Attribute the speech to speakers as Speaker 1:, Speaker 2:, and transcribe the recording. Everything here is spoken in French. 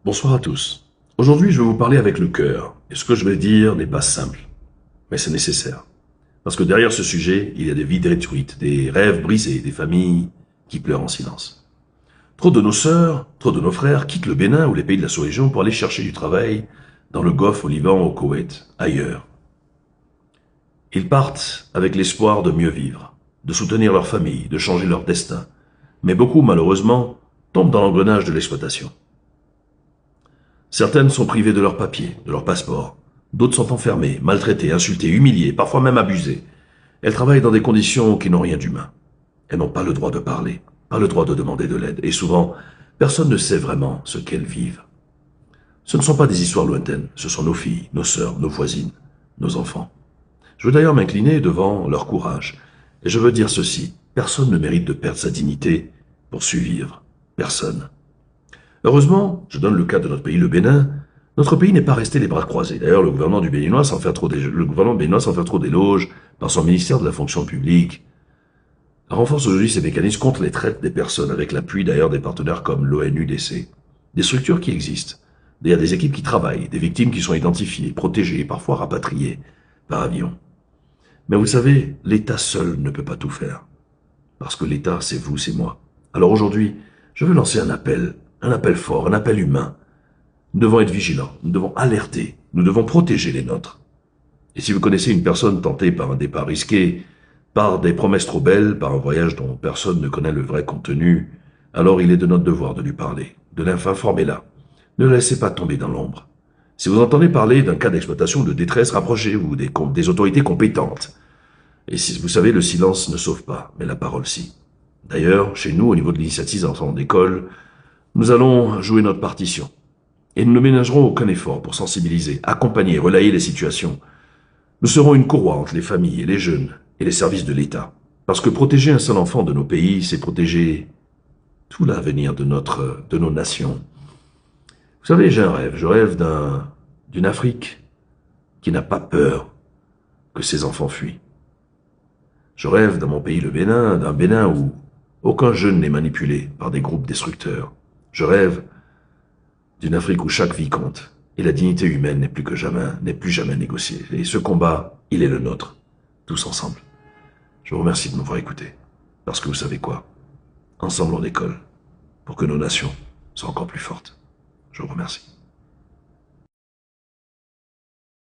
Speaker 1: Bonsoir à tous. Aujourd'hui, je vais vous parler avec le cœur. Et ce que je vais dire n'est pas simple, mais c'est nécessaire. Parce que derrière ce sujet, il y a des vies détruites, des rêves brisés, des familles qui pleurent en silence. Trop de nos sœurs, trop de nos frères quittent le Bénin ou les pays de la sous-région pour aller chercher du travail dans le Golfe, au Liban, au Koweït, ailleurs. Ils partent avec l'espoir de mieux vivre, de soutenir leur famille, de changer leur destin. Mais beaucoup, malheureusement, tombent dans l'engrenage de l'exploitation. Certaines sont privées de leurs papiers, de leur passeport. D'autres sont enfermées, maltraitées, insultées, humiliées, parfois même abusées. Elles travaillent dans des conditions qui n'ont rien d'humain. Elles n'ont pas le droit de parler, pas le droit de demander de l'aide. Et souvent, personne ne sait vraiment ce qu'elles vivent. Ce ne sont pas des histoires lointaines, ce sont nos filles, nos sœurs, nos voisines, nos enfants. Je veux d'ailleurs m'incliner devant leur courage. Et je veux dire ceci, personne ne mérite de perdre sa dignité pour survivre. Personne. Heureusement, je donne le cas de notre pays, le Bénin, notre pays n'est pas resté les bras croisés. D'ailleurs, le gouvernement béninois s'en fait trop d'éloges par son ministère de la fonction publique, renforce aujourd'hui ses mécanismes contre les traites des personnes, avec l'appui d'ailleurs des partenaires comme l'ONUDC. Des structures qui existent. Il y a des équipes qui travaillent, des victimes qui sont identifiées, protégées, parfois rapatriées par avion. Mais vous savez, l'État seul ne peut pas tout faire. Parce que l'État, c'est vous, c'est moi. Alors aujourd'hui, je veux lancer un appel fort, un appel humain. Nous devons être vigilants, nous devons alerter, nous devons protéger les nôtres. Et si vous connaissez une personne tentée par un départ risqué, par des promesses trop belles, par un voyage dont personne ne connaît le vrai contenu, alors il est de notre devoir de lui parler, de l'informer-la. Ne la laissez pas tomber dans l'ombre. Si vous entendez parler d'un cas d'exploitation ou de détresse, rapprochez-vous des autorités compétentes. Et si vous savez, le silence ne sauve pas, mais la parole si. D'ailleurs, chez nous, au niveau de l'initiative enfants d'école, nous allons jouer notre partition. Et nous ne ménagerons aucun effort pour sensibiliser, accompagner, relayer les situations. Nous serons une courroie entre les familles et les jeunes et les services de l'État. Parce que protéger un seul enfant de nos pays, c'est protéger tout l'avenir de nos nations. Vous savez, j'ai un rêve. Je rêve d'une Afrique qui n'a pas peur que ses enfants fuient. Je rêve dans mon pays, le Bénin, d'un Bénin où aucun jeune n'est manipulé par des groupes destructeurs. Je rêve d'une Afrique où chaque vie compte et la dignité humaine n'est plus jamais négociée. Et ce combat, il est le nôtre, tous ensemble. Je vous remercie de m'avoir écouté, parce que vous savez quoi? Ensemble on décolle, pour que nos nations soient encore plus fortes. Je vous remercie.